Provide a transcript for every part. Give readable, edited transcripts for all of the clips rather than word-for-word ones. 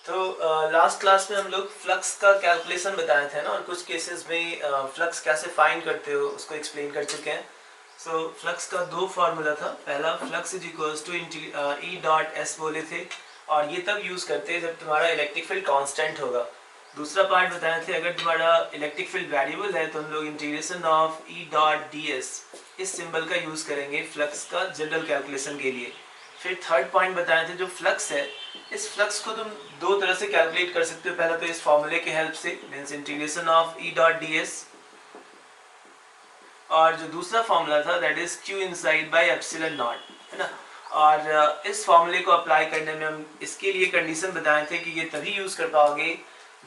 तो last class में हम लोग फ्लक्स का कैलकुलेशन बताए थे ना, और कुछ केसेस में फ्लक्स कैसे फाइंड करते हो उसको एक्सप्लेन कर चुके हैं। सो फ्लक्स का दो फार्मूला था। पहला flux is equals to E dot S बोले थे, और ये तब यूज़ करते हैं जब तुम्हारा इलेक्ट्रिक फील्ड कांस्टेंट होगा। दूसरा पार्ट बताए थे, अगर तुम्हारा इलेक्ट्रिक फील्ड वेरिएबल है तो हम लोग integration of E dot D S इस सिंबल का यूज़ करेंगे फ्लक्स का जनरल कैलकुलेशन के लिए। फिर थर्ड पॉइंट बताए थे, जो फ्लक्स है इस फ्लक्स को तुम दो तरह से कैलकुलेट कर सकते हो। पहला तो इस फॉर्मूले के हेल्प से, means integration of E dot D S, और जो दूसरा फॉर्मूला था that is Q inside by epsilon not, है ना। और इस फॉर्मूले को अप्लाई करने में हम इसके लिए कंडीशन बताए थे कि ये तभी यूज कर पाओगे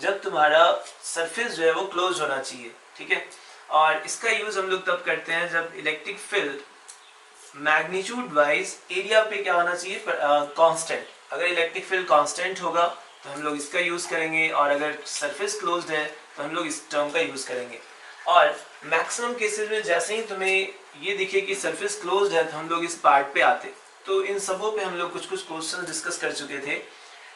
जब तुम्हारा सरफेस जो है वो क्लोज होना चाहिए, ठीक है। और इसका यूज हम लोग तब करते हैं जब electric field magnitude wise area पे क्या होना चाहिए, कांस्टेंट। अगर इलेक्ट्रिक फील्ड कांस्टेंट होगा तो हम लोग इसका यूज करेंगे, और अगर सरफेस क्लोज्ड है तो हम लोग इस टर्म का यूज करेंगे। और मैक्सिमम केसेस में जैसे ही तुम्हें ये दिखे कि सरफेस क्लोज्ड है तो हम लोग इस पार्ट पे आते। तो इन सबों पे हम लोग कुछ कुछ क्वेश्चन डिस्कस कर चुके थे।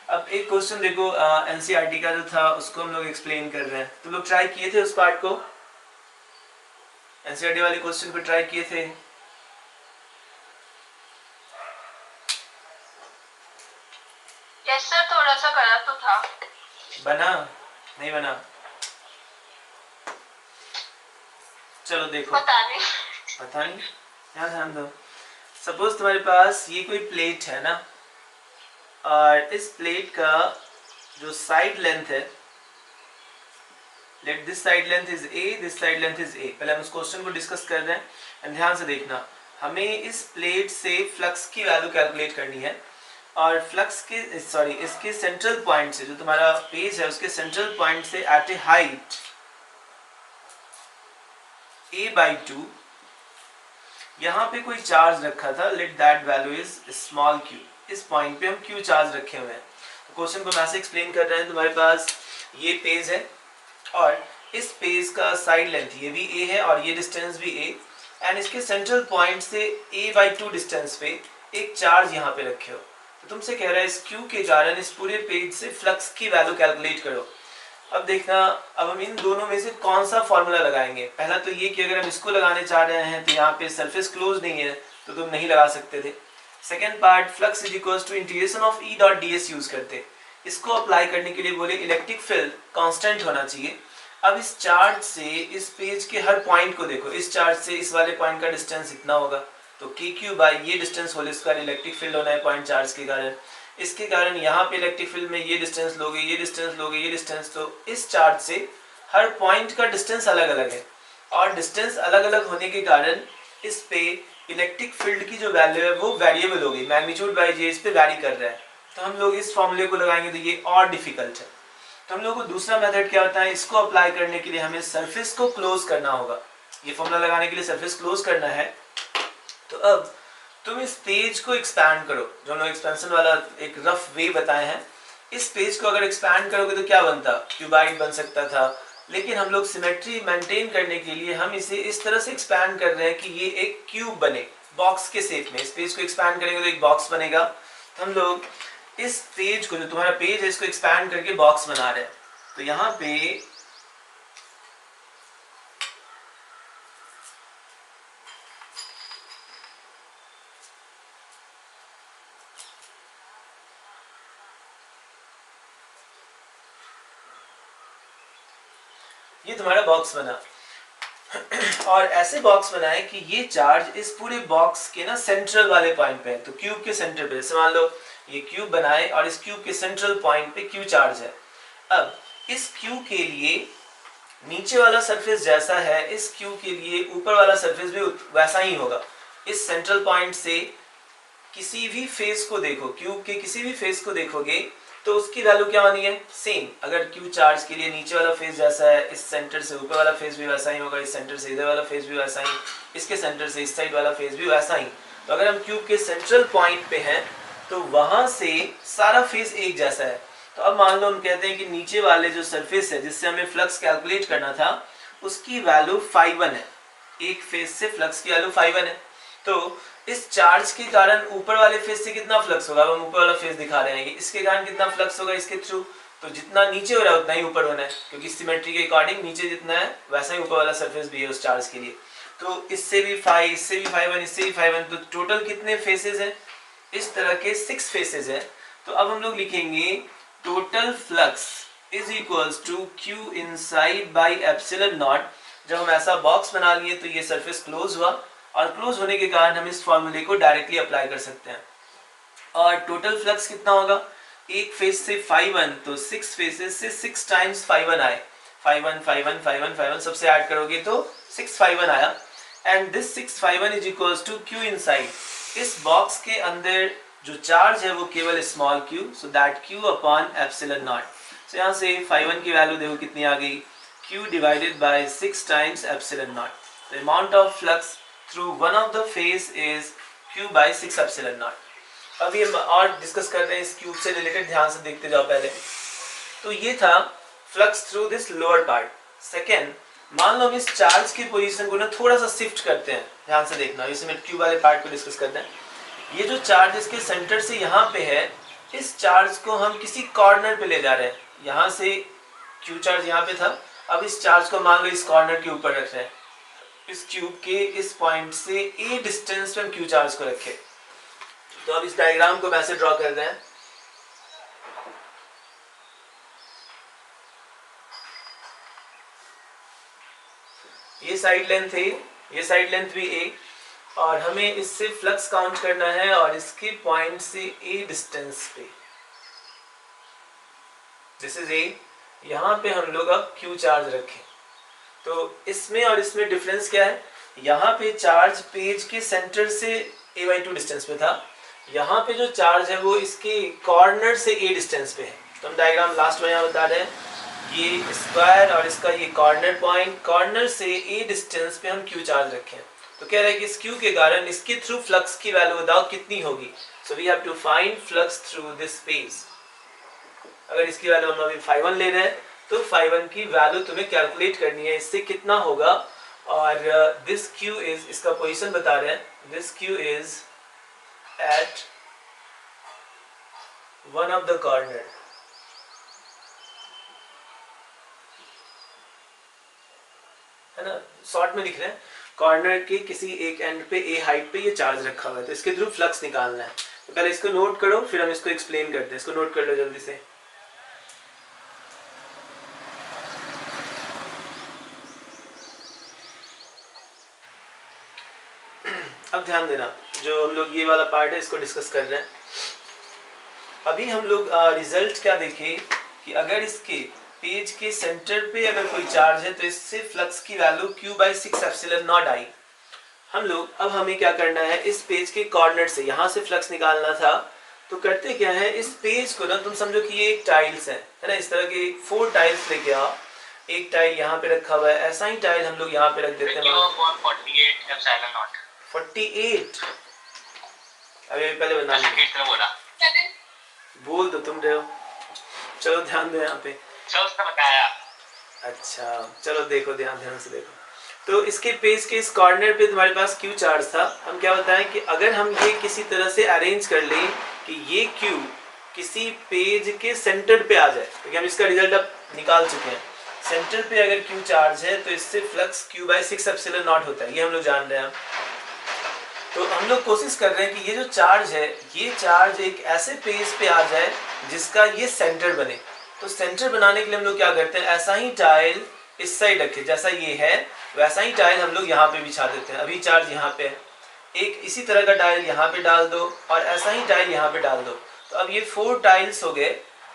अब एक क्वेश्चन देखो, एनसीईआरटी का जो था उसको हम लोग एक्सप्लेन कर रहे हैं। तुम लोग ट्राई किए थे उस पार्ट को, एनसीईआरटी वाले क्वेश्चन को ट्राई किए थे? यस सर, थोड़ा सा करा तो था। बना नहीं बना? चलो देखो, पता नहीं। यहाँ ध्यान दो। सपोज तुम्हारे पास ये कोई प्लेट है ना, और इस प्लेट का जो साइड लेंथ है, let this side length is a, this side length is a. पहले हम उस क्वेश्चन को डिस्कस कर रहे हैं, एंड ध्यान से देखना। हमें इस प्लेट से फ्लक्स की वैल्यू कैलकुलेट करनी है, और फ्लक्स के इसके सेंट्रल पॉइंट से, जो तुम्हारा पेज है उसके सेंट्रल पॉइंट से एट ए हाइट a/2 यहाँ पे कोई चार्ज रखा था, let that value is small q। इस पॉइंट पे हम q चार्ज रखे हुए हैं। तो क्वेश्चन को मैं से एक्सप्लेन कर रहे हैं। तुम्हारे पास ये पेज है, और इस पेज का साइड लेंथ ये भी a है, और ये डिस्टेंस भी a, एंड इसके सेंट्रल पॉइंट से a/2 डिस्टेंस पे एक चार्ज यहाँ पे रखे हो। तो तुमसे कह रहा है इस q के कारण इस पूरे पेज से फ्लक्स की वैल्यू कैलकुलेट करो। अब देखना, अब हम इन दोनों में से कौन सा फॉर्मूला लगाएंगे। पहला तो ये कि अगर हम इसको लगाने चाह रहे हैं तो यहाँ पे सरफेस क्लोज नहीं है तो तुम नहीं लगा सकते थे। Second part, flux is equals to integration of E dot D S use करते। इसको अप्लाई करने के लिए बोले इलेक्ट्रिक फील्ड कांस्टेंट होना चाहिए। अब इस चार्ज से इस पेज के हर पॉइंट को देखो, इस चार्ज से इस वाले पॉइंट का डिस्टेंस इतना होगा, तो के क्यू बाई ये distance whole square electric field होना है पॉइंट चार्ज के कारण। इसके कारण यहाँ पे इलेक्ट्रिक फील्ड में ये डिस्टेंस लोगे, ये डिस्टेंस लोगे, ये डिस्टेंस, तो इस चार्ज से हर पॉइंट का डिस्टेंस अलग अलग है, और डिस्टेंस अलग अलग होने के कारण इस पे इलेक्ट्रिक फील्ड की जो वैल्यू है वो वेरिएबल होगी, मैग्नीट्यूड बाई जे इस पे वैरी कर रहा है। तो हम लोग इस फॉर्मूले को लगाएंगे तो ये और डिफिकल्ट है। तो हम लोग को दूसरा मेथड क्या होता है, इसको अप्लाई करने के लिए हमें सरफेस को क्लोज करना होगा। ये फॉर्मूला लगाने के लिए सरफेस क्लोज करना है। तो अब तुम इस पेज को एक्सपैंड करो, जो हम लोग एक्सपेंशन वाला एक रफ वे बताए हैं। इस पेज को अगर एक्सपैंड करोगे तो क्या बनता, क्यूबाइड बन सकता था, लेकिन हम लोग सिमेट्री मेंटेन करने के लिए हम इसे इस तरह से एक्सपैंड कर रहे हैं कि ये एक क्यूब बने, बॉक्स के शेप में। इस पेज को एक्सपैंड करेंगे तो एक बॉक्स बनेगा। तो हम लोग इस पेज को, जो तुम्हारा पेज है, इसको एक्सपैंड करके बॉक्स बना रहे हैं। तो यहाँ पे ये तुम्हारा बॉक्स बना, और ऐसे बॉक्स बनाए कि ये चार्ज इस पूरे बॉक्स के ना सेंट्रल वाले पॉइंट पे है। तो क्यूब के सेंटर पे, जैसे मान लो ये क्यूब बनाए और इस क्यूब के सेंट्रल पॉइंट पे क्यू चार्ज है। अब इस क्यू के लिए नीचे वाला सरफेस जैसा है, इस क्यू के लिए ऊपर वाला सरफेस भी वैसा ही होगा। इस सेंट्रल पॉइंट से किसी भी फेस को देखो, क्यूब के किसी भी फेस को देखोगे तो उसकी वैल्यू क्या होनी है, सेम। अगर क्यू चार्ज के लिए नीचे वाला फेस जैसा है, इस सेंटर से ऊपर वाला फेस भी वैसा ही होगा, इस सेंटर से इधर वाला फेस भी वैसा ही, इसके सेंटर से इस साइड वाला फेस भी वैसा ही। तो अगर हम क्यूब के सेंट्रल पॉइंट पे हैं तो वहां से सारा फेस एक जैसा है। तो अब मान लो हम कहते हैं कि नीचे वाले जो सरफेस है जिससे हमें फ्लक्स कैलकुलेट करना था, उसकी वैल्यू φ1 है। एक फेस से फ्लक्स की वैल्यू φ1 है। तो इस चार्ज के कारण ऊपर वाले फेस से कितना फ्लक्स होगा, अब हम ऊपर वाला फेस दिखा रहे हैं, इसके कारण कितना फ्लक्स होगा इसके थ्रू, तो जितना नीचे हो रहा है उतना ही ऊपर होना है, क्योंकि सिमेट्री के अकॉर्डिंग नीचे जितना है वैसा ही ऊपर वाला सरफेस भी है उस चार्ज के लिए। तो इससे भी 5, इससे भी 5 1, इससे भी 5 1, तो टोटल कितने फेसेस हैं, इस तरह के 6 फेसेस हैं। तो अब हम लोग लिखेंगे total flux is equals to q inside by epsilon naught. जब हम ऐसा बॉक्स बना लिए तो ये सरफेस क्लोज हुआ, और क्लोज होने के कारण हम इस फॉर्मूले को डायरेक्टली अप्लाई कर सकते हैं। और टोटल फ्लक्स कितना होगा, एक फेस से 5 1, तो 6 फेसेस से 6 टाइम्स 5 1 आए, 5 1 5 1 5 1 5 1 सबसे ऐड करोगे तो 6 5 1 आया। And this 6 5 1 is equals to q inside, इस बॉक्स के अंदर जो चार्ज है वो केवल small q, so that q upon epsilon naught. So यहाँ से 5 1 की वैल्यू देखो कितनी आ गई, q divided by 6 times epsilon naught. The amount of flux through one of the phase is q by 6 epsilon naught. अभी हम और डिस्कस करते हैं इस क्यूब से रिलेटेड, ध्यान से देखते जाओ पहले। तो ये था flux through this lower part. Second, मान लो हम इस चार्ज की पोजीशन को ना थोड़ा सा शिफ्ट करते हैं, ध्यान से देखना, इसमें क्यूब वाले पार्ट को डिस्कस करते हैं। ये जो चार्ज इसके सेंटर से यहाँ पे है, इस चार्ज को हम किसी कॉर्नर पे ले जा रहे हैं, यहाँ से क्यू चार्ज यहाँ पे था, अब इस चार्ज को मान लो इस कॉर्नर के ऊपर रख रहे हैं, इस क्यूब के इस पॉइंट से ए डिस्टेंस पे हम क्यू चार्ज को रखें। तो अब इस डायग्राम को वैसे ड्रॉ कर रहे हैं, ये साइड लेंथ ए, ये साइड लेंथ भी ए, और हमें इससे फ्लक्स काउंट करना है, और इसके पॉइंट से ए डिस्टेंस पे, दिस इज ए, यहाँ पे हम लोग अब क्यू चार्ज रखें। तो इसमें और इसमें डिफरेंस क्या है, यहाँ पे चार्ज पेज के सेंटर से a/2 डिस्टेंस पे था, यहाँ पे जो चार्ज है वो इसके कॉर्नर से a डिस्टेंस पे है। तो हम डायग्राम लास्ट में यहाँ बता रहे हैं, ये स्क्वायर और इसका ये कॉर्नर पॉइंट, कॉर्नर से a डिस्टेंस पे हम क्यू चार्ज रखें। तो कह रहा है कि इस क्यू के कारण इसके थ्रू फ्लक्स की वैल्यू बताओ कितनी होगी। So we have to find flux through this space. अगर इसकी वैल्यू हम अभी 5 1 ले रहे हैं, तो 5 1 की वैल्यू तुम्हें कैलकुलेट करनी है, इससे कितना होगा। और दिस क्यू इज, इसका पोजीशन बता रहे हैं, this q is at one of the corner, है ना, शॉर्ट में लिख रहे हैं, कॉर्नर के किसी एक एंड पे ए हाइट पे ये चार्ज रखा हुआ है, तो इसके थ्रू फ्लक्स निकालना है। तो पहले इसको नोट करो, फिर हम इसको एक्सप्लेन करते हैं। इसको नोट कर लो जल्दी से। अब ध्यान देना, जो हम लोग ये वाला पार्ट है इसको डिस्कस कर रहे हैं। अभी हम लोग रिजल्ट क्या देखें कि अगर इसके पेज के सेंटर पे अगर कोई चार्ज है तो इससे फ्लक्स की value q by 6 epsilon naught आई। हम लोग अब हमें क्या करना है, इस पेज के कॉर्नर से यहाँ से फ्लक्स निकालना था। तो करते क्या है, इस पेज को ना तुम समझो कि ये एक टाइल्स है ना, इस तरह के 4 टाइल्स लेके आओ। एक टाइल यहाँ पे रखा हुआ है, ऐसा ही टाइल हम लोग यहाँ पे रख देते हैं 48। अभी पहले बना बोल दो, तुम रहे हो, चलो ध्यान दो यहाँ पे। बताया, अच्छा चलो देखो, ध्यान से देखो। तो इसके पेज के इस कॉर्नर पे तुम्हारे पास क्यू चार्ज था। हम क्या बताएं कि अगर हम ये किसी तरह से अरेंज कर लें कि ये क्यू किसी पेज के सेंटर पे आ जाए, क्योंकि हम इसका रिजल्ट अब निकाल चुके हैं। सेंटर पे अगर क्यू चार्ज है तो इससे flux q by 6 epsilon not होता है, ये हम लोग जान रहे हैं। तो हम लोग कोशिश कर रहे हैं कि ये जो चार्ज है, ये चार्ज एक ऐसे पेज पे आ जाए जिसका ये सेंटर बने। तो सेंटर बनाने के लिए हम लोग क्या करते हैं, ऐसा ही टाइल इस साइड रखे, जैसा ये है वैसा ही टाइल हम लोग यहाँ पे बिछा देते हैं। अभी चार्ज यहाँ पे है, एक इसी तरह का टाइल यहाँ पे डाल दो और ऐसा ही टाइल यहाँ पे डाल दो। तो अब ये 4 टाइल्स हो गए,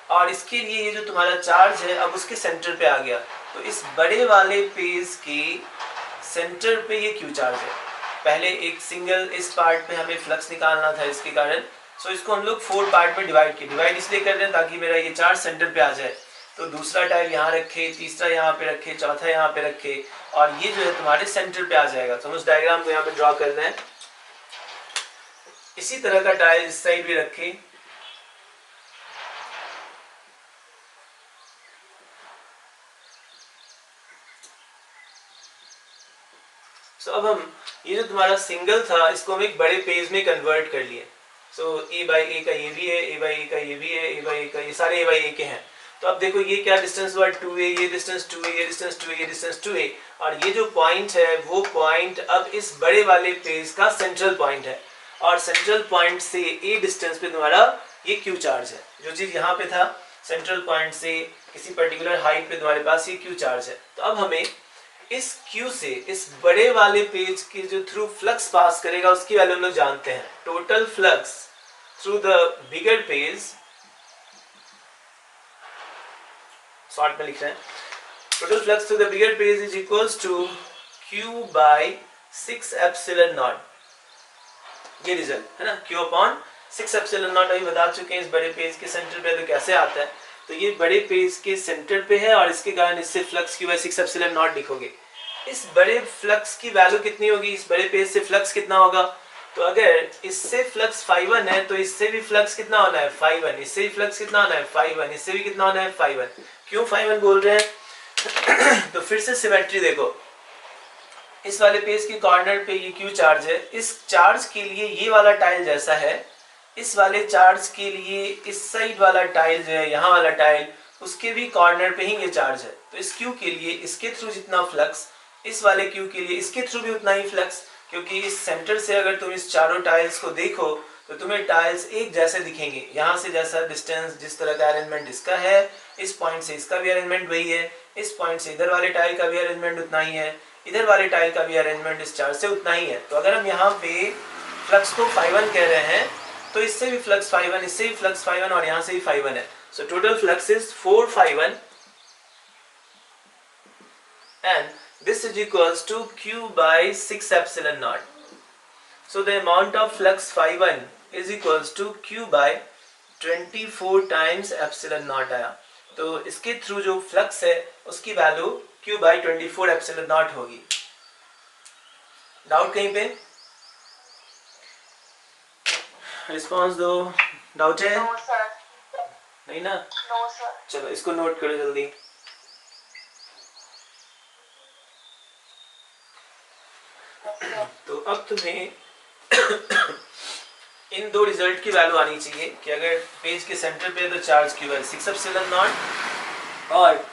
और इसके लिए ये जो तुम्हारा चार्ज है अब उसके सेंटर पे आ गया। तो इस बड़े वाले पेज के सेंटर पे ये क्यू चार्ज है। पहले एक सिंगल इस पार्ट पे हमें फ्लक्स निकालना था इसके कारण, सो इसको हम लोग 4 पार्ट में डिवाइड किए। डिवाइड इसलिए कर रहे हैं ताकि मेरा ये चार्ज सेंटर पे आ जाए। तो दूसरा टाइल यहाँ रखे, तीसरा यहाँ पे रखे, चौथा यहाँ पे रखे, और ये जो है तुम्हारे सेंटर पे आ जाएगा। तो हम उस डायग्राम को यहाँ पे ड्रॉ कर रहे हैं। इसी तरह का टाइल इस साइड भी रखे, तो अब हम ये जो तुम्हारा सिंगल था इसको हम एक बड़े पेज में कन्वर्ट कर लिए। सो ए बाई ए का ये भी है, ए बाई ए का ये भी है, ए बाई ए का ये सारे ए बाई ए के हैं। तो अब देखो ये क्या डिस्टेंस हुआ 2a, ये डिस्टेंस 2a, ये डिस्टेंस 2a, ये डिस्टेंस 2a, और ये जो पॉइंट है वो पॉइंट अब इस बड़े वाले पेज का सेंट्रल पॉइंट है, और सेंट्रल पॉइंट से a डिस्टेंस पे तुम्हारा ये q चार्ज है। जो चीज़ यहाँ पे था सेंट्रल पॉइंट से किसी पर्टिकुलर हाइट पे तुम्हारे पास ये q चार्ज है। तो अब हमें इस q से इस बड़े वाले पेज के जो थ्रू फ्लक्स पास करेगा उसकी वैल्यू हम लोग जानते हैं। Total flux through the bigger page, short में लिख रहे हैं, total flux through the bigger page is equals to q by 6 epsilon naught. ये रिजल्ट है ना, q अपॉन 6 एप्सिलॉन नॉट। अभी बता चुके हैं इस बड़े पेज के सेंटर पे तो कैसे आता है। तो ये बड़े पेज के सेंटर पे है और इसके कारण इससे flux q by 6 epsilon not लिखोगे। इस बड़े फ्लक्स की वैल्यू कितनी होगी, इस बड़े पेज से फ्लक्स कितना होगा। तो अगर इससे फ्लक्स φ1 है तो इससे भी फ्लक्स कितना होना है φ1, इससे भी फ्लक्स कितना होना है φ1, इससे भी कितना होना है φ1। क्यों φ1 बोल रहे हैं तो फिर से सिमेट्री देखो, इस वाले पेज के कॉर्नर पे ये q चार्ज है, इस चार्ज के लिए ये वाला टाइल जैसा है, इस वाले चार्ज के लिए इस साइड वाला टाइल जो है, यहाँ वाला टाइल, उसके भी कॉर्नर पे ही ये चार्ज है। तो इस q के लिए इसके थ्रू जितना फ्लक्स, इस वाले q के लिए इसके थ्रू भी उतना ही फ्लक्स, क्योंकि इस सेंटर से अगर तुम इस चारों टाइल्स को देखो तो तुम्हें टाइल्स एक जैसे दिखेंगे। यहाँ से जैसा डिस्टेंस, जिस तरह का अरेंजमेंट इसका है, इस पॉइंट से इसका भी अरेंजमेंट वही है, इस पॉइंट से इधर वाले टाइल का भी अरेंजमेंट उतना ही है, इधर वाले टाइल का भी अरेंजमेंट इस चार्ज से उतना ही है। तो अगर हम यहाँ पे फ्लक्स को φ1 कह रहे हैं तो इससे भी फ्लक्स φ1, इससे भी फ्लक्स φ1 और यहाँ से भी φ1 है। So total flux is 4 φ1 and this is equals to q by 6 epsilon naught. So the amount of flux φ1 is equals to q by 24 times epsilon naught आया। तो इसके थ्रू जो फ्लक्स है उसकी value q by 24 epsilon naught होगी। Doubt कहीं पे? Response दो। डाउट है? No sir. नहीं ना? No sir. चलो इसको नोट करो जल्दी। तो अब तुम्हें इन दो रिजल्ट की वैल्यू आनी चाहिए कि अगर पेज के सेंटर पे तो चार्ज q है 6 एप्सिलॉन नॉट, और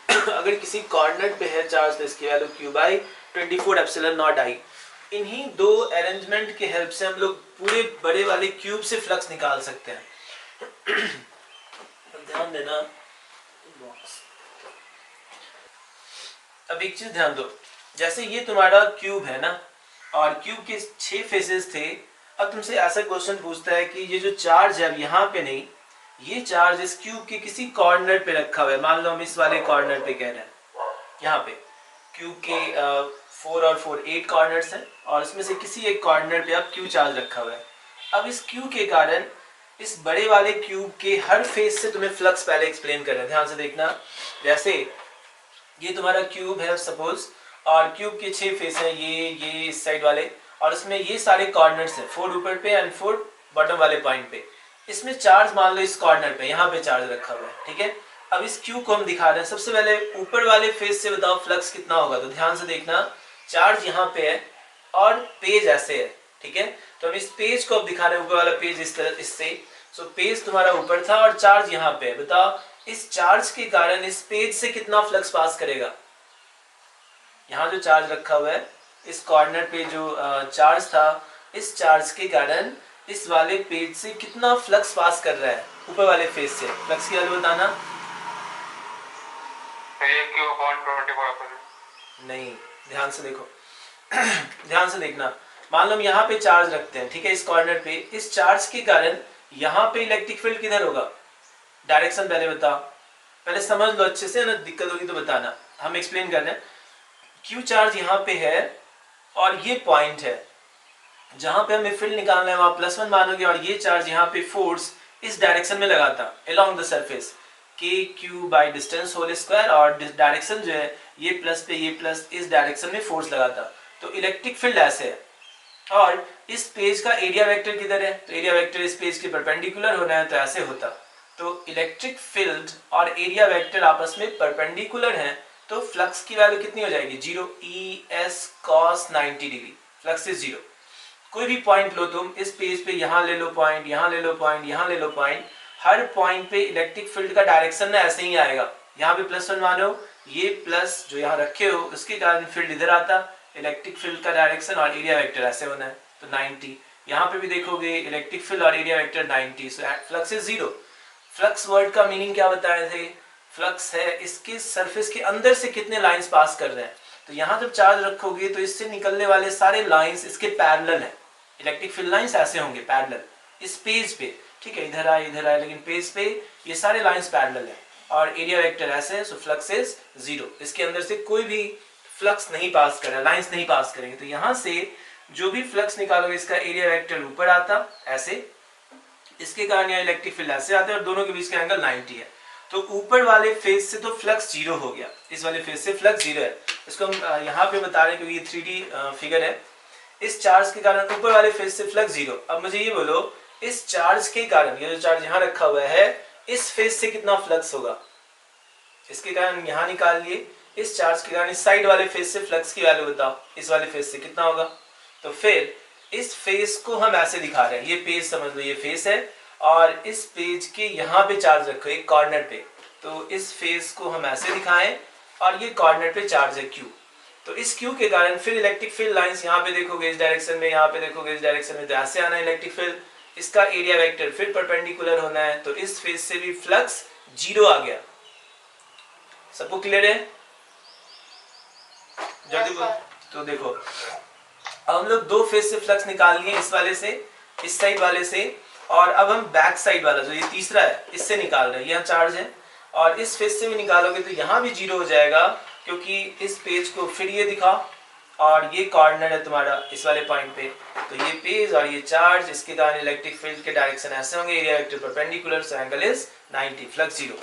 अगर किसी कॉर्नर पे है चार्ज तो इसकी value q by 24 epsilon naught आई। इन्हीं दो अरेंजमेंट के हेल्प से हम लोग पूरे बड़े वाले क्यूब से फ्लक्स निकाल सकते हैं। ध्यान देना। अब एक चीज ध्यान दो, जैसे ये तुम्हारा क्यूब है ना, और क्यूब के 6 फेसेस थे। अब तुमसे ऐसा क्वेश्चन पूछता है कि ये जो चार्ज है अब यहाँ पे नहीं, ये चार्ज इस क्यूब के किसी कॉर्नर पे रखा हुआ है। मान लो हम इस वाले कॉर्नर पे कह रहे हैं, यहाँ पे क्यूब के 4 और 4 8 कॉर्नर्स हैं, और इसमें से किसी एक कॉर्नर पे अब क्यू चार्ज रखा हुआ है। अब इस क्यू के कारण इस बड़े वाले क्यूब के हर फेस से तुम्हें फ्लक्स पहले एक्सप्लेन कर रहे हैं। ध्यान से देखना। जैसे ये तुम्हारा क्यूब है सपोज, और क्यूब के 6 फेस हैं, ये इस साइड वाले, और इसमें ये सारे कॉर्नर्स हैं, 4 ऊपर पे एंड 4 बॉटम वाले पॉइंट पे। इसमें चार्ज मान लो इस कॉर्नर पे, यहाँ पे चार्ज रखा हुआ है, ठीक है। अब इस क्यू को हम दिखा रहे हैं। सबसे पहले ऊपर वाले फेस से बताओ फ्लक्स कितना होगा। तो ध्यान से देखना, चार्ज यहाँ पे है और पेज ऐसे है, ठीक है। तो हम इस पेज को अब दिखा रहे हैं, ऊपर वाला पेज इस तरह, इससे। सो पेज तुम्हारा ऊपर था और चार्ज यहाँ पे है। बताओ इस चार्ज के कारण इस पेज से कितना फ्लक्स पास करेगा। यहाँ जो चार्ज रखा हुआ है, इस कॉर्नर पे जो चार्ज था, इस चार्ज के कारण इस वाले पेज से कितना फ्लक्स पास कर रहा है ऊपर वाले फेस से। फ्लक्स की वैल्यू बताना। नहीं, ध्यान से देखो ध्यान से देखना। मान लो हम यहाँ पे चार्ज रखते हैं, ठीक है, इस कॉर्नर पे। इस चार्ज के कारण यहाँ पे इलेक्ट्रिक फील्ड किधर होगा, डायरेक्शन पहले बताओ, पहले समझ लो अच्छे से ना, दिक्कत होगी तो बताना। हम एक्सप्लेन कर रहे हैं। क्यू चार्ज यहाँ पे है और ये पॉइंट है जहां पे हमें फील्ड निकालना है, वहां +1 मानोगे, और ये चार्ज यहाँ पे फोर्स इस डायरेक्शन में लगाता अलोंग द सरफेस के q by distance whole square, और डायरेक्शन जो है ये प्लस पे ये प्लस, इस डायरेक्शन में फोर्स लगाता। तो इलेक्ट्रिक फील्ड ऐसे है, और इस पेज का एरिया वेक्टर किधर है, तो एरिया वेक्टर इस पेज के परपेंडिकुलर होना है, तो ऐसे होता। तो इलेक्ट्रिक फील्ड और एरिया वेक्टर आपस में परपेंडिकुलर हैं, तो फ्लक्स की वैल्यू कितनी हो जाएगी, 0 ES cos 90 degree. Flux is zero. कोई भी पॉइंट लो तुम इस पेज पे, यहाँ ले लो पॉइंट, यहाँ ले लो पॉइंट, यहाँ ले लो पॉइंट, हर पॉइंट पे इलेक्ट्रिक फील्ड का डायरेक्शन ना ऐसे ही आएगा। यहाँ पे +1 मानो, ये प्लस जो यहाँ रखे हो उसके कारण फील्ड इधर आता, इलेक्ट्रिक फील्ड का डायरेक्शन और एरिया वेक्टर ऐसे होना है, तो 90। यहाँ पे भी देखोगे इलेक्ट्रिक फील्ड और area vector 90, so flux is zero. Flux word का मीनिंग क्या बताए थे? फ्लक्स है इसके सरफेस के अंदर से कितने लाइंस पास कर रहे हैं। तो यहाँ जब चार्ज रखोगे तो इससे निकलने वाले सारे लाइंस इसके पैरेलल हैं, इलेक्ट्रिक फील्ड लाइंस ऐसे होंगे पैरेलल इस पेज पे, ठीक है, इधर आए, लेकिन पेज पे ये सारे लाइंस पैरेलल हैं और एरिया वेक्टर ऐसे है, सो फ्लक्स इज जीरो। इसके अंदर से कोई भी फ्लक्स नहीं पास कर रहा, लाइंस नहीं पास करेंगे, तो यहाँ से जो भी फ्लक्स निकालोगे इसका एरिया वेक्टर ऊपर आता ऐसे, इसके कारण यहाँ इलेक्ट्रिक फील्ड ऐसे आते हैं और दोनों के बीच का एंगल 90 है। तो ऊपर वाले फेज से तो फ्लक्स जीरो हो गया, इस वाले फेज से फ्लक्स जीरो है। इसको हम यहाँ पे बता रहे हैं क्योंकि ये 3D फिगर है। इस चार्ज के कारण ऊपर वाले फेज से फ्लक्स जीरो। अब मुझे ये बोलो, इस चार्ज के कारण, ये जो चार्ज यहाँ रखा हुआ है, इस फेज से कितना फ्लक्स होगा? इसके कारण यहाँ निकाल लिए, इस चार्ज के कारण इस साइड वाले फेज से फ्लक्स की वैल्यू बताओ, इस वाले फेज से कितना होगा? तो फिर इस फेज को हम ऐसे दिखा रहे हैं, ये पेज समझ लो, ये फेज है और इस पेज के यहाँ पे चार्ज रखो एक कॉर्नर पे, तो इस फेज को हम ऐसे दिखाएं और ये कॉर्नर पे चार्ज है Q। तो इस Q के कारण फिर इलेक्ट्रिक फील्ड लाइंस यहाँ पे देखोगे इस डायरेक्शन में, यहाँ पे देखोगे इस डायरेक्शन में, तो ऐसे आना है इलेक्ट्रिक फील्ड। इसका एरिया वेक्टर फिर परपेंडिकुलर होना है, तो इस फेज से भी फ्लक्स जीरो आ गया। सबको क्लियर है? जल्दी बोलो। तो देखो अब हम लोग दो फेज से फ्लक्स निकाल लिए, इस वाले से, इस साइड वाले से, और अब हम बैक साइड वाला जो ये तीसरा है इससे निकाल रहे हैं। यहाँ चार्ज है और इस फेज से भी निकालोगे तो यहाँ भी जीरो हो जाएगा, क्योंकि इस पेज को फिर ये दिखा और ये कॉर्नर है तुम्हारा इस वाले पॉइंट पे, तो ये पेज और ये चार्ज, इसके कारण इलेक्ट्रिक फील्ड के डायरेक्शन ऐसे होंगे, area vector perpendicular, so angle is 90, flux zero.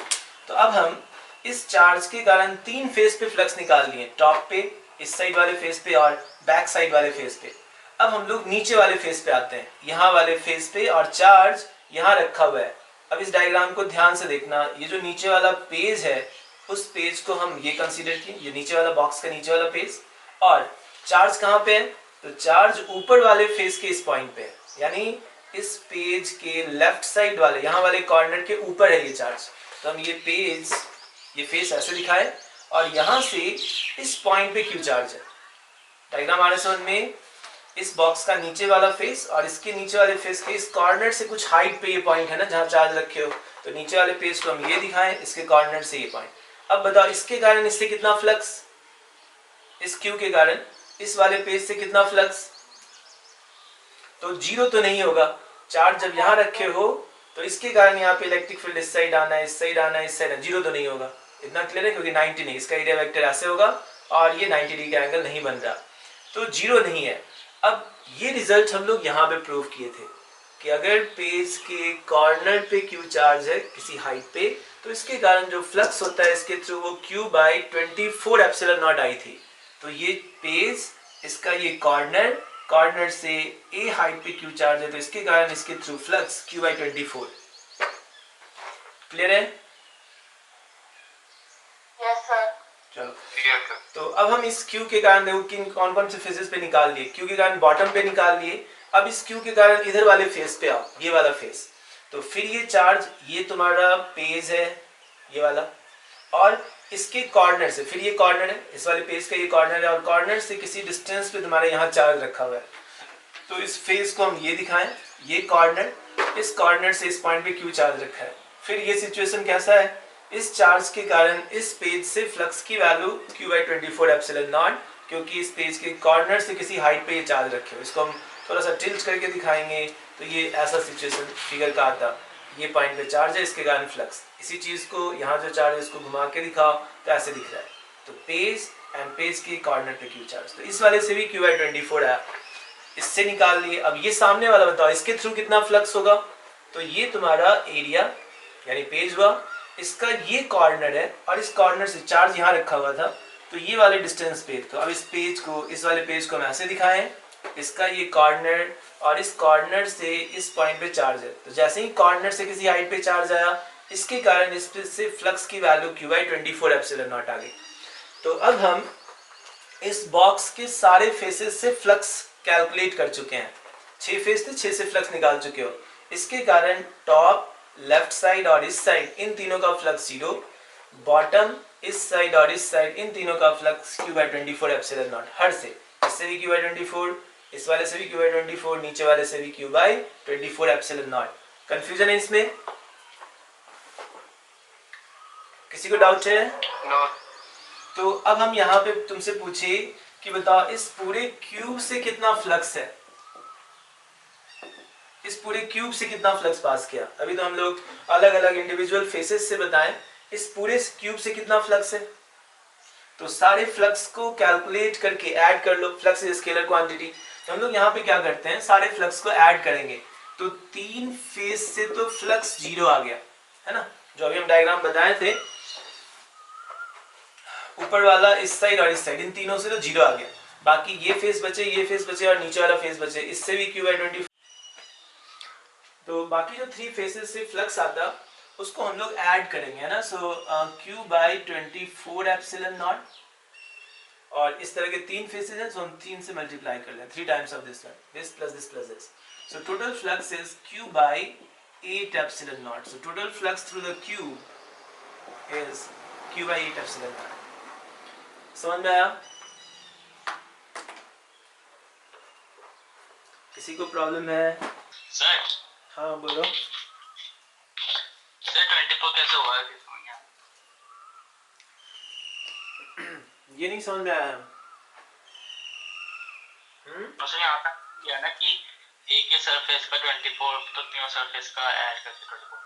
तो अब हम इस चार्ज के कारण तीन फेज पे फ्लक्स निकाल लिए, टॉप पे, इस साइड वाले फेज पे और बैक साइड वाले फेज पे। अब हम लोग नीचे वाले फेज पे आते हैं, यहाँ वाले फेज पे, और चार्ज यहाँ रखा हुआ है। अब इस डायग्राम को ध्यान से देखना, ये जो नीचे वाला पेज है उस पेज को हम ये कंसीडर किए, ये नीचे वाला बॉक्स का नीचे वाला पेज, और चार्ज कहाँ पे है? तो चार्ज ऊपर वाले फेज के इस पॉइंट पे है, यानी इस पेज के लेफ्ट साइड वाले, यहाँ वाले कॉर्नर के ऊपर है ये चार्ज। तो हम ये पेज, ये फेस ऐसे दिखाए और यहाँ से इस पॉइंट पे क्यू चार्ज है। डायग्राम आ रहा है समझ में? इस बॉक्स का नीचे वाला फेस और इसके नीचे वाले फेस के इस कॉर्नर से कुछ हाइट पे ये पॉइंट है ना जहाँ चार्ज रखे हो, तो नीचे वाले पेज को हम ये दिखाएं, इसके कॉर्नर से ये पॉइंट। अब बताओ इसके कारण इससे कितना फ्लक्स, इस क्यू के कारण इस वाले पेज से कितना फ्लक्स? तो जीरो तो नहीं होगा, चार्ज जब यहाँ रखे हो तो इसके कारण यहाँ पे इलेक्ट्रिक फील्ड इस साइड आना है, इस साइड आना है, इस साइड, जीरो तो नहीं होगा। इतना क्लियर है? क्योंकि 90 नहीं, इसका एरिया वेक्टर ऐसे होगा और ये 90 डिग्री का एंगल नहीं बन रहा, तो जीरो नहीं है। अब ये रिजल्ट हम लोग यहाँ पे प्रूव किए थे कि अगर पेज के कॉर्नर पे क्यू चार्ज है किसी हाइट पे, तो इसके कारण जो फ्लक्स होता है इसके थ्रू वो Q/24 एप्सिलॉन नॉट I थी। तो ये पेज, इसका ये कॉर्नर से ए हाइट पे क्यू चार्ज है, तो इसके कारण इसके थ्रू फ्लक्स Q/24। क्लियर है? Yes sir. चलो तो अब हम इस Q के कारण देखो किन कौन कौन से फेजेस पे निकाल लिए। Q के कारण बॉटम पे निकाल लिए। अब इस Q के कारण इधर वाले फेज पे आओ, ये वाला फेज, तो फिर ये चार्ज, ये तुम्हारा पेज है ये वाला, और इसके कॉर्नर से, फिर ये कॉर्नर है, इस वाले पेज का ये कॉर्नर है, और कॉर्नर से किसी डिस्टेंस पे तुम्हारे यहाँ चार्ज रखा हुआ है। तो इस फेज को हम ये दिखाएं, ये कॉर्नर, इस कॉर्नर से इस पॉइंट पे क्यू चार्ज रखा है। फिर ये सिचुएशन कैसा है? इस चार्ज के कारण इस पेज से फ्लक्स की वैल्यू Q/24 एप्सिलॉन नॉट, क्योंकि इस पेज के कॉर्नर से किसी हाइट पे ये चार्ज रखे हो। इसको हम थोड़ा सा टिल्ट करके दिखाएंगे, तो ये ऐसा सिचुएशन फिगर का आता, ये पॉइंट पे चार्ज है, इसके कारण फ्लक्स। इसी चीज को यहाँ जो चार्ज है इसको घुमा के दिखाओ तो ऐसे दिख रहा है, तो पेज एंड पेज के कॉर्नर पे क्यू चार्ज, तो इस वाले से भी Q/24 आया, इससे निकाल लिए। अब ये सामने वाला बताओ इसके थ्रू कितना फ्लक्स होगा? तो ये तुम्हारा एरिया यानी पेज हुआ, इसका ये कॉर्नर है और इस कॉर्नर से चार्ज यहाँ रखा हुआ था, तो ये वाले डिस्टेंस पे। तो अब इस पेज को, इस वाले पेज को हम ऐसे दिखाएं, इसका ये कॉर्नर और इस कॉर्नर से इस पॉइंट पे चार्ज है, तो जैसे ही कॉर्नर से किसी हाइट पे चार्ज आया, इसके कारण इस से फ्लक्स की वैल्यू Q/24 एप्सिलॉन नॉट आ गई। तो अब हम इस बॉक्स के सारे फेसेस से फ्लक्स कैलकुलेट कर चुके हैं, 6 फेज थे, 6 से फ्लक्स निकाल चुके हो। इसके कारण टॉप, लेफ्ट साइड और इस साइड इन तीनों का फ्लक्स 0, बॉटम, इस साइड और इस साइड इन तीनों का फ्लक्स Q/24 एप्सिलॉन नॉट। हर से, इससे भी Q/24, इस वाले से भी Q/24, नीचे वाले से भी Q/24 एप्सिलॉन नॉट। कंफ्यूजन है इसमें? किसी को डाउट है? नो। तो अब हम यहाँ पे तुमसे पूछे कि बताओ इस पूरे क्यूब से कितना फ्लक्स है, इस पूरे क्यूब से कितना फ्लक्स पास किया। अभी तो हम लोग अलग अलग इंडिविजुअल फेसेस से बताएं, इस पूरे क्यूब से कितना फ्लक्स है। तो सारे फ्लक्स को कैलकुलेट करके ऐड कर लो, फ्लक्स इज स्केलर क्वांटिटी। तो हम लोग यहाँ पे क्या करते हैं, सारे फ्लक्स को ऐड करेंगे। तो 3 फेज से तो फ्लक्स 0 आ गया है ना, जो अभी हम डायग्राम बताए थे, ऊपर वाला इस साइड और इस साइड इन तीनों से तो 0 आ गया। बाकी ये फेस बचे, ये फेस बचे और नीचे वाला फेस बचे, इससे भी Q/24। तो बाकी जो 3 फेसेस से फ्लक्स आता उसको हम लोग ऐड करेंगे, है ना। सो Q/24 एप्सिलॉन नॉट, और इस तरह के 3 फेसेस हैं, तो हम 3 से मल्टीप्लाई कर लें, 3 times of this one, this plus this plus this. So total flux is Q/8 epsilon naught. So total flux through the cube is Q/8 epsilon not. समझ में आया? किसी को प्रॉब्लम है? सर। हाँ बोलो। सर 24 कैसे हुआ है? ये नहीं समझ में आया। तो यहाँ पे किया ना कि एक ही सरफेस का 24, तो तीनों सरफेस का ऐड करके 24।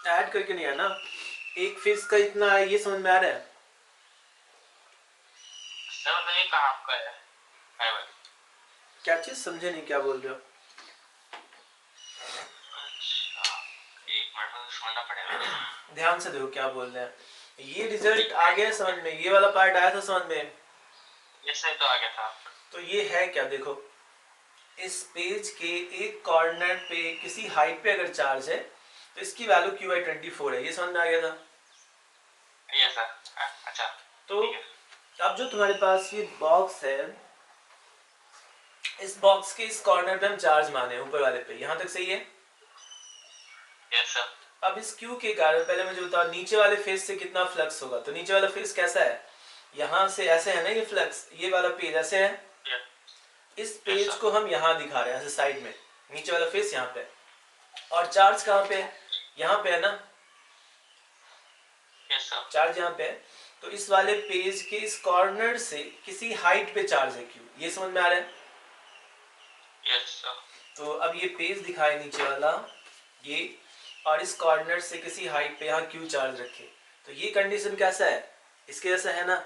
ऐड करके नहीं है ना, एक फेस का इतना है, ये समझ में आ रहा है? सर मतलब ये कहाँ का है? क्या चीज समझे नहीं, क्या बोल रहे हो? अच्छा, एक मिनट में समझना पड़ेगा। ध्यान से देखो क्या बोल रहे हैं। ये रिजल्ट आ गया समझ में, ये वाला पार्ट आया था समझ में? ये सही तो आ गया था। तो ये है क्या, देखो इस पेज के एक कॉर्नर पे किसी हाइट पे अगर चार्ज है तो इसकी वैल्यू Q/24 है, ये समझ में आ गया था? ये सर। अच्छा तो अब जो तुम्हारे पास ये बॉक्स है, इस बॉक्स के इस कॉर्नर पे हम चार्ज माने ऊपर वाले पे, यहाँ तक सही है? Yes sir. अब इस Q के कारण पहले मुझे बताओ नीचे वाले फेस से कितना फ्लक्स होगा। तो नीचे वाला फेस कैसा है, यहाँ से ऐसे है ना ये फ्लक्स, ये वाला पेज ऐसे है, इस पेज को हम यहाँ दिखा रहे हैं ऐसे साइड में, नीचे वाला फेस यहाँ पे, और चार्ज कहाँ पे है, यहाँ पे है ना। Yes sir. चार्ज यहाँ पे है, तो इस वाले पेज के इस कॉर्नर से किसी हाइट पे चार्ज है Q, ये समझ में आ रहा है? Yes sir. तो अब ये पेज दिखाए नीचे वाला ये, और इस कॉर्नर से किसी हाइट पे यहाँ Q चार्ज रखे, तो ये कंडीशन कैसा है, इसके जैसा है ना।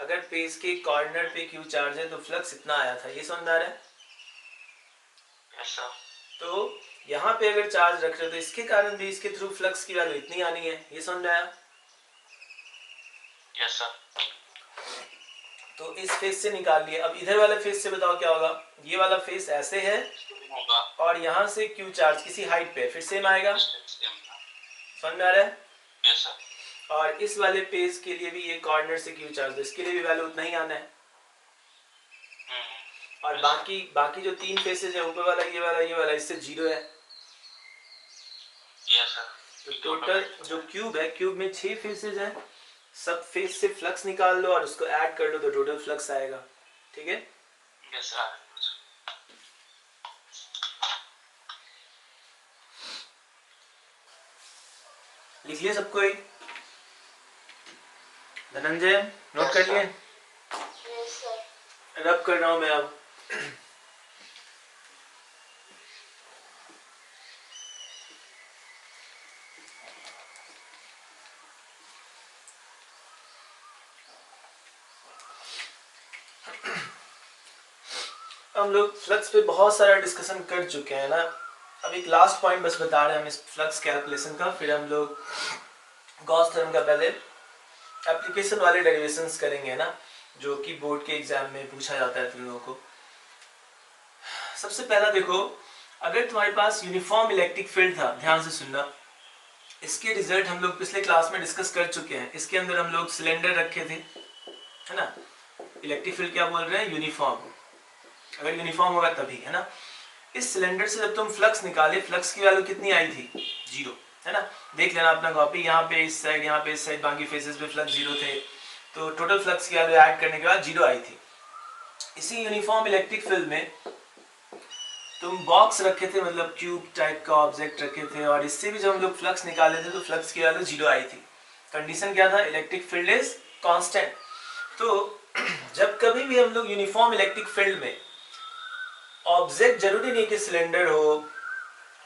अगर पेज के कॉर्नर पे Q चार्ज है तो फ्लक्स इतना आया था, ये समझ में आ रहा है? Yes sir. तो यहाँ पे अगर चार्ज रख रहे हो तो इसके कारण भी इसके थ्रू फ्लक्स की वैल्यू इतनी आनी है, ये समझ में आया? Yes sir. तो इस फेस से निकाल लिए। अब इधर वाले फेस से बताओ क्या होगा, ये वाला फेस ऐसे है होगा, और यहाँ से Q चार्ज किसी हाइट पे फिर सेम आएगा, समझ में आ रहा है? Yes sir. और इस वाले पेज के लिए भी ये कॉर्नर से Q चार्ज, इसके लिए भी वैल्यू उतना ही आना है। और बाकी जो 3 फेसेज है, ऊपर वाला, ये वाला, इससे 0 है। Yes sir. तो टोटल जो क्यूब है, क्यूब में 6 फेसेज हैं, सब फेस से फ्लक्स निकाल लो और उसको ऐड कर लो तो टोटल फ्लक्स आएगा, ठीक है? Yes sir. लिख लिए सबको ही? धनंजय नोट कर लिए? Yes sir. रब कर रहा हूं मैं अब। हम लोग फ्लक्स पे बहुत सारा डिस्कशन कर चुके हैं ना। अब एक लास्ट पॉइंट बस बता रहे हैं हम इस फ्लक्स कैलकुलेशन का, फिर हम लोग गॉस थ्योरम का पहले एप्लीकेशन वाले डेरिवेशंस करेंगे ना, जो कि बोर्ड के एग्जाम में पूछा जाता है तुम लोगों को। सबसे पहला देखो, अगर तुम्हारे पास यूनिफॉर्म इलेक्ट्रिक फील्ड था, ध्यान से सुनना, इसके रिजल्ट हम लोग पिछले क्लास में डिस्कस कर चुके हैं। इसके अंदर हम लोग सिलेंडर रखे थे, है ना। इलेक्ट्रिक फील्ड क्या बोल रहे हैं, यूनिफॉर्म। अगर यूनिफॉर्म होगा तभी, है ना। इस सिलेंडर से जब तुम फ्लक्स निकाले, फ्लक्स की वैल्यू कितनी आई थी? 0, है ना। देख लेना अपना कॉपी, यहाँ पे इस साइड, यहाँ पे इस साइड, बाकी फेसेस पे फ्लक्स 0 थे, तो टोटल फ्लक्स की वैल्यू ऐड करने के बाद 0 आई थी। इसी यूनिफॉर्म इलेक्ट्रिक फील्ड में तुम बॉक्स रखे थे, मतलब क्यूब टाइप का ऑब्जेक्ट रखे थे, और इससे भी जब हम लोग फ्लक्स निकाले थे तो फ्लक्स की वैल्यू 0 आई थी। कंडीशन क्या था? Electric field is constant. तो जब कभी भी हम लोग यूनिफॉर्म इलेक्ट्रिक फील्ड में ऑब्जेक्ट, जरूरी नहीं कि सिलेंडर हो,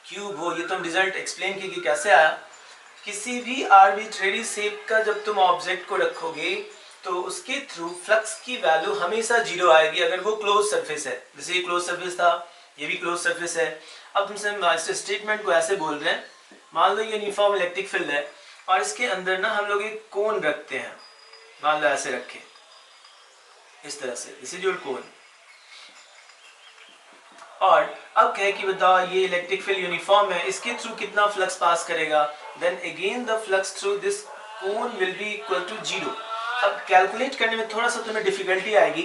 क्यूब हो, ये तुम रिजल्ट एक्सप्लेन किए कि कैसे आया। किसी भी आर्बिट्रेरी शेप का जब तुम ऑब्जेक्ट को रखोगे तो उसके थ्रू फ्लक्स की वैल्यू हमेशा 0 आएगी अगर वो क्लोज सरफेस है। जैसे ये क्लोज सरफेस था, ये भी क्लोज सरफेस है। अब तुमसे स्टेटमेंट को ऐसे बोल रहे हैं, मान लो ये यूनिफॉर्म इलेक्ट्रिक फील्ड है और इसके अंदर ना हम लोग एक कोन रखते हैं, मान लो ऐसे रखे, इस तरह से, दिस इज योर कोन। और अब कहे कि बताओ ये इलेक्ट्रिक फील्ड यूनिफॉर्म है, इसके थ्रू कितना फ्लक्स पास करेगा? Then again the flux through this cone will be equal to 0। अब कैलकुलेट करने में थोड़ा सा तुम्हें डिफिकल्टी आएगी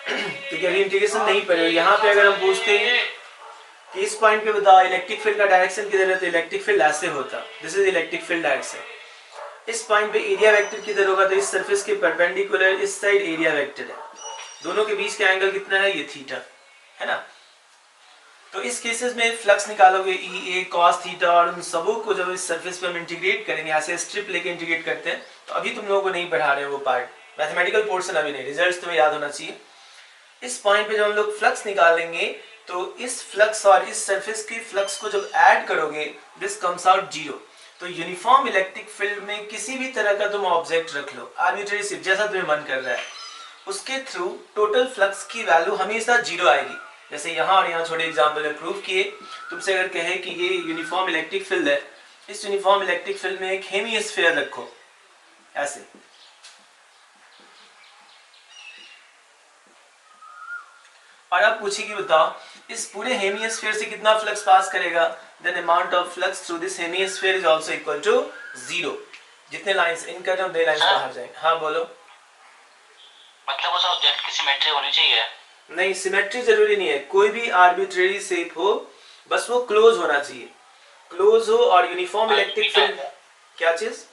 क्योंकि अभी इंटीग्रेशन नहीं पड़े। यहाँ पे अगर हम पूछते हैं कि इस पॉइंट पे बताओ इलेक्ट्रिक फील्ड का डायरेक्शन किधर है, तो इलेक्ट्रिक फील्ड ऐसे होता, this is electric field direction. इस पॉइंट पे एरिया वेक्टर किधर होगा, तो इस सरफेस के परपेंडिकुलर इस साइड एरिया वेक्टर है। दोनों के बीच का एंगल कितना है? ये थीटा, है ना। तो इस केसेस में फ्लक्स निकालोगे ई ए कॉस थीटा, और उन सबों को जब इस सरफेस पे हम इंटीग्रेट करेंगे, ऐसे स्ट्रिप लेके इंटीग्रेट करते हैं, तो अभी तुम लोगों को नहीं पढ़ा रहे वो पार्ट, मैथमेटिकल पोर्शन अभी नहीं, रिजल्ट्स तुम्हें याद होना चाहिए। इस पॉइंट पे जब हम लोग फ्लक्स निकालेंगे तो इस फ्लक्स और इस सरफेस की फ्लक्स को जब ऐड करोगे, दिस कम्स आउट 0। तो यूनिफॉर्म इलेक्ट्रिक फील्ड में किसी भी तरह का तुम ऑब्जेक्ट रख लो, आर्बिट्रेरी शिफ्ट, जैसा तुम्हें मन कर रहा है, उसके थ्रू टोटल फ्लक्स की वैल्यू हमेशा 0 आएगी। जैसे यहाँ और यहाँ छोटे एग्जाम्पल में प्रूव किए। तुमसे अगर कहे कि ये यूनिफॉर्म इलेक्ट्रिक फील्ड है, इस यूनिफॉर्म इलेक्ट्रिक फील्ड में एक हेमिस्फीयर रखो ऐसे, और आप पूछिए कि बताओ इस पूरे हेमिस्फीयर से कितना फ्लक्स पास करेगा, then amount of flux through this hemisphere is also equal to 0। जितने लाइंस इन कर रहे हो, 2 लाइंस बाहर जाएंगे। हाँ बोलो। मतलब उस ऑब्जेक्ट की सिमेट्री होनी चाहिए? नहीं, सिमेट्री जरूरी नहीं है, कोई भी आर्बिट्रेरी शेप हो, बस वो क्लोज होना चाहिए, क्लोज हो। और यूनिफॉर्म इलेक्ट्रिक फील्ड, क्या चीज?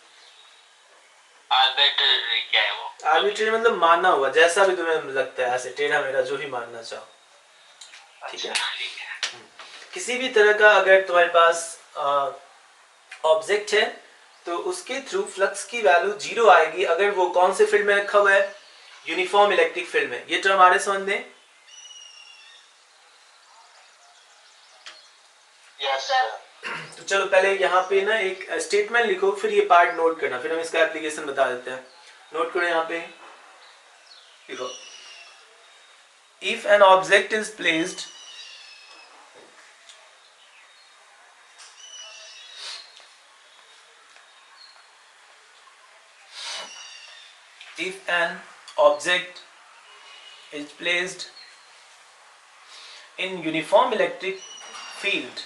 आर्बिट्रेरी क्या है वो? आर्बिट्रेरी मतलब माना हुआ, जैसा भी तुम्हें लगता है, ऐसे टेढ़ा मेढ़ा जो भी मानना चाहो, ठीक है। किसी भी तरह का अगर तुम्हारे पास ऑब्जेक्ट है तो उसके थ्रू फ्लक्स की वैल्यू 0 आएगी अगर वो कौन से फील्ड में रखा हुआ है? यूनिफॉर्म इलेक्ट्रिक फील्ड में। ये टर्म हमारे समझ में? यस तो चलो पहले यहाँ पे ना एक स्टेटमेंट लिखो, फिर ये पार्ट नोट करना, फिर हम इसका एप्लीकेशन बता देते हैं। नोट करो यहाँ पे, देखो, if an object is placed if an object is placed in uniform electric field,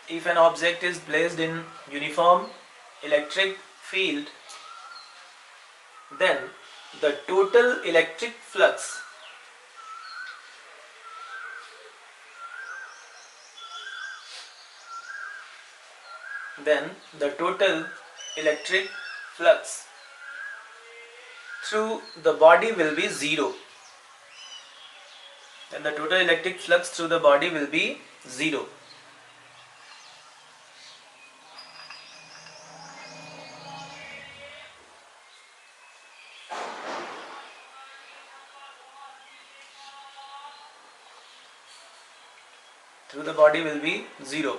if an object is placed in uniform electric field, then the total electric flux through the body will be 0. Then the total electric flux through the body will be 0. Through the body will be 0.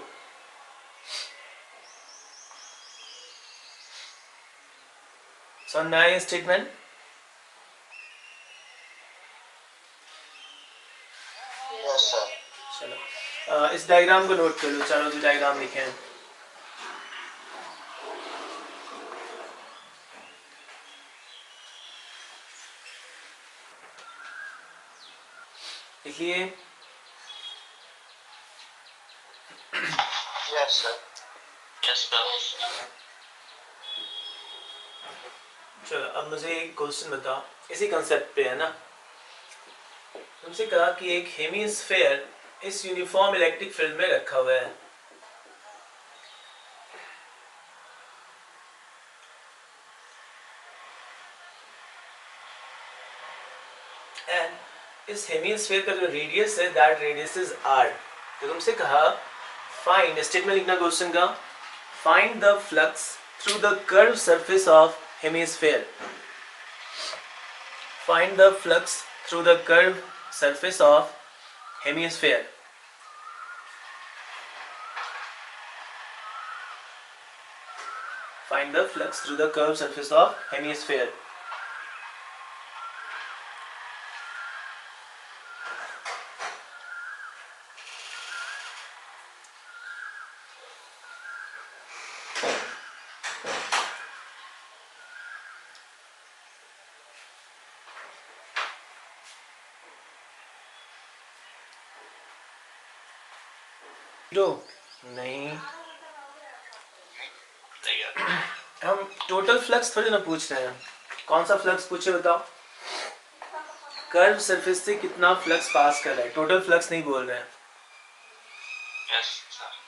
So now statement. Yes sir. चलो इस diagram को note कर लो, चारों जो diagram लिखे हैं। देखिए, yes sir. Yes sir. चलो अब मुझे एक क्वेश्चन बताओ, इसी कंसेप्ट पे है ना। तुमसे कहा कि एक हेमिस्फेयर इस यूनिफॉर्म इलेक्ट्रिक फील्ड में रखा हुआ है, एंड इस हेमिस्फेयर का जो रेडियस है दैट रेडियस इज r। तो तुमसे कहा फाइंड, स्टेटमेंट लिखना क्वेश्चन का, find the flux through the curve surface of hemisphere. Find the flux through the curve surface of hemisphere. Find the flux through the curved surface of hemisphere. नहीं, हम total flux थोड़ी ना पूछ रहे हैं। कौन सा फ्लक्स पूछे बताओ? कर्व सरफेस से कितना फ्लक्स पास कर रहा है, टोटल फ्लक्स नहीं बोल रहे हैं। Yes sir.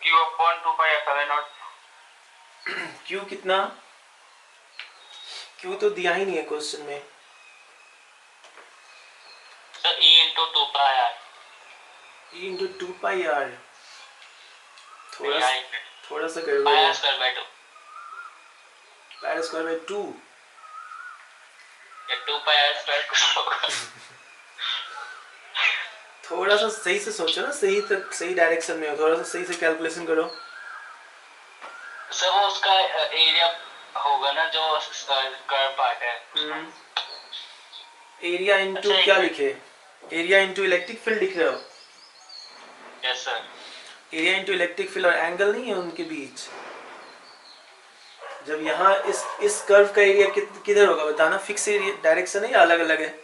Q upon 2 pi epsilon naught। Q कितना? क्यू तो दिया ही नहीं है क्वेश्चन में। Sir E into 2 pi r। E into 2 pi r। थोड़ा सा pi गड़बड़ r है। square by 2। pi r square by 2। या 2 pi r square कुछ होगा। थोड़ा सा सही से सोचो ना, सही डायरेक्शन में हो, थोड़ा सा सही से कैलकुलेशन करो। सर वो उसका एरिया होगा ना जो कर्व पार्ट है। एरिया इनटू क्या लिखे? एरिया इनटू इलेक्ट्रिक फील्ड लिख रहे हो? Yes sir. Area into electric field, और एंगल नहीं है उनके बीच। जब यहाँ इस कर्व का एरिया किधर होगा बताना? फिक्स एरिया डायरेक्शन है या अलग अलग है?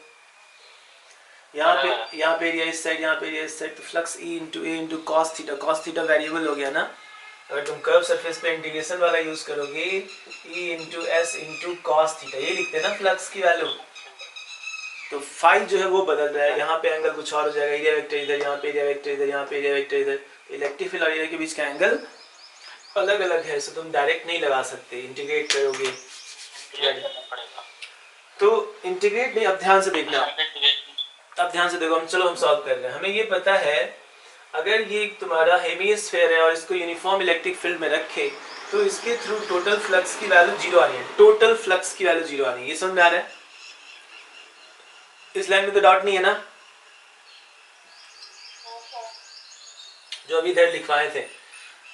यहाँ पे एरिया इस साइड, यहाँ पे एरिया इस साइड, तो flux E into A into cos theta. Cos theta variable हो गया ना। अगर तुम कर्व सरफेस पे इंटीग्रेशन वाला यूज करोगे, E into S into cos theta, ये लिखते हैं ना फ्लक्स की वैल्यू। तो फाई जो है वो बदल रहा है, यहाँ पे एंगल कुछ और हो जाएगा, एरिया वेक्टर इधर, यहाँ पे एरिया वेक्टर इधर, यहाँ पे एरिया वेक्टर इधर। इलेक्ट्रिक फील्ड और एरिया के बीच का एंगल अलग अलग है, सो तुम डायरेक्ट नहीं लगा सकते, इंटीग्रेट करोगे। तो इंटीग्रेट नहीं, अब ध्यान से देखना, अब ध्यान से देखो, हम सॉल्व कर रहे हैं। हमें ये पता है अगर ये तुम्हारा हेमिस्फेयर है और इसको यूनिफॉर्म इलेक्ट्रिक फील्ड में रखे तो इसके थ्रू टोटल फ्लक्स की वैल्यू 0 आ रही है। टोटल फ्लक्स की वैल्यू 0 आ रही है, ये समझ में आ रहा है? इस लाइन में तो डॉट नहीं है ना, जो अभी इधर लिखवाए थे।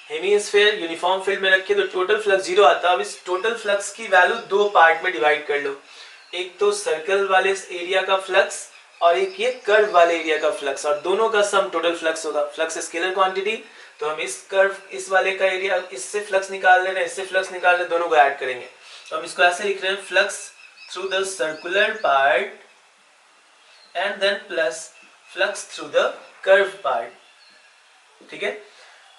हेमिस्फेयर यूनिफॉर्म फील्ड में रखे तो टोटल फ्लक्स 0 आता है। अब इस टोटल फ्लक्स की वैल्यू दो पार्ट में डिवाइड कर लो, एक तो सर्कल वाले एरिया का फ्लक्स और एक ये कर्व वाले एरिया का फ्लक्स, और दोनों का सम टोटल फ्लक्स होगा। फ्लक्स स्केलर क्वांटिटी, तो हम इस कर्व इस वाले का एरिया, इससे फ्लक्स निकाल ले रहे हैं, इससे फ्लक्स निकाल रहे हैं, दोनों को ऐड करेंगे। तो हम इसको ऐसे लिख रहे हैं, flux through the circular part and then plus flux through the curve part. ठीक है,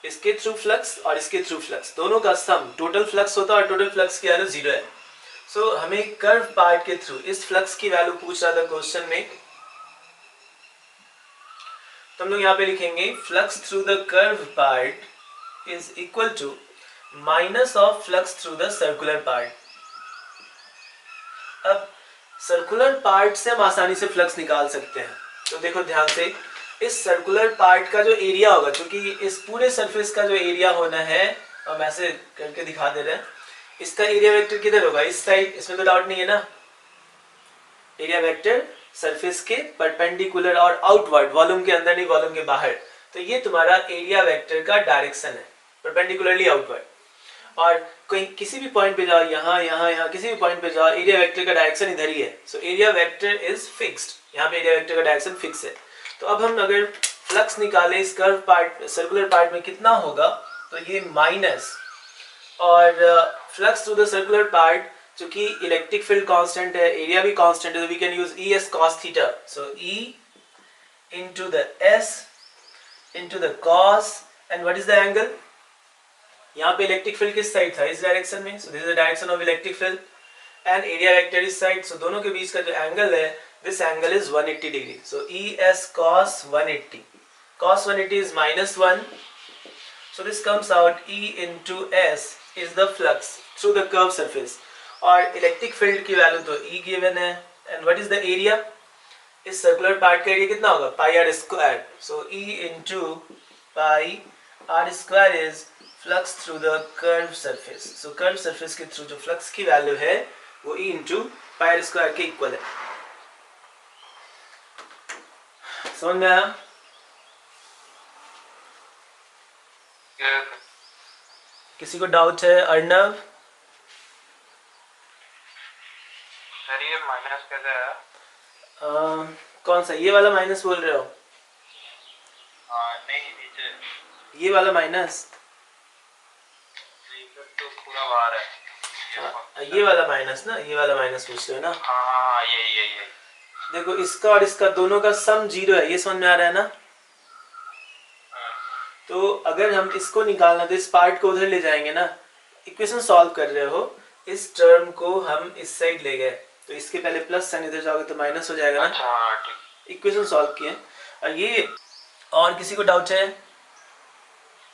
इसके थ्रू फ्लक्स और इसके थ्रू फ्लक्स, दोनों का सम टोटल फ्लक्स होता है और टोटल फ्लक्स की वैल्यू 0 है। सो हमें कर्व पार्ट के थ्रू इस फ्लक्स की वैल्यू पूछ रहा था क्वेश्चन में, तो हम लोग यहाँ पे लिखेंगे flux through the curve part is equal to minus of flux through the circular part. अब सर्कुलर पार्ट से हम आसानी से फ्लक्स निकाल सकते हैं। तो देखो ध्यान से, इस सर्कुलर पार्ट का जो एरिया होगा, क्योंकि इस पूरे सरफेस का जो एरिया होना है, हम ऐसे करके दिखा दे रहे हैं, इसका एरिया वेक्टर किधर होगा? इस साइड, इसमें तो डाउट नहीं है ना। एरिया वेक्टर सरफेस के परपेंडिकुलर और आउटवर्ड, वॉल्यूम के अंदर नहीं वॉल्यूम के बाहर। तो ये तुम्हारा एरिया वेक्टर का डायरेक्शन है, परपेंडिकुलरली आउटवर्ड। और कोई किसी भी पॉइंट पे जाओ, यहाँ यहाँ यहाँ किसी भी पॉइंट पे जाओ, एरिया वेक्टर का डायरेक्शन इधर ही है। So area vector is fixed, यहाँ पे एरिया वेक्टर का डायरेक्शन फिक्स है। तो अब हम अगर फ्लक्स निकाले इस कर्व पार्ट सर्कुलर पार्ट में, कितना होगा? तो ये माइनस और flux through the circular part, चूंकि इलेक्ट्रिक फील्ड कांस्टेंट है, एरिया भी कांस्टेंट है, तो we can use E S cos theta. So E into the S into the cos, and what is the angle? यहाँ पे electric field किस side था? इस डायरेक्शन में. So this is the direction of electric field and area vector इस side. सो दोनों के बीच का जो एंगल है, this angle is 180 degree. So E S cos 180. Cos 180 is -1. So this comes out E into S is the flux through the curved surface. और electric field की value तो E given है. And what is the area? इस circular part का area कितना होगा? Pi r square. So E into pi r square is flux through the curved surface. So curved surface के through जो flux की value है वो E into pi r square के इक्वल है. समझ में आया? किसी को डाउट है? अर्णव? सर ये माइनस कैसे है? कौन सा? ये वाला माइनस बोल रहे हो? नहीं नीचे ये वाला माइनस? तो पूरा बाहर है. ये वाला माइनस ना, ये वाला माइनस पूछ रहे हो ना? हाँ ये देखो इसका और इसका दोनों का सम 0 है, ये समझ में आ रहा है ना? तो अगर हम इसको निकालना तो इस पार्ट को उधर ले जाएंगे ना. इक्वेशन सॉल्व कर रहे हो, इस टर्म को हम इस साइड ले गए तो इसके पहले प्लस साइन इधर जाओगे तो माइनस हो जाएगा ना. अच्छा ठीक. इक्वेशन सॉल्व किए. और ये, और किसी को डाउट है?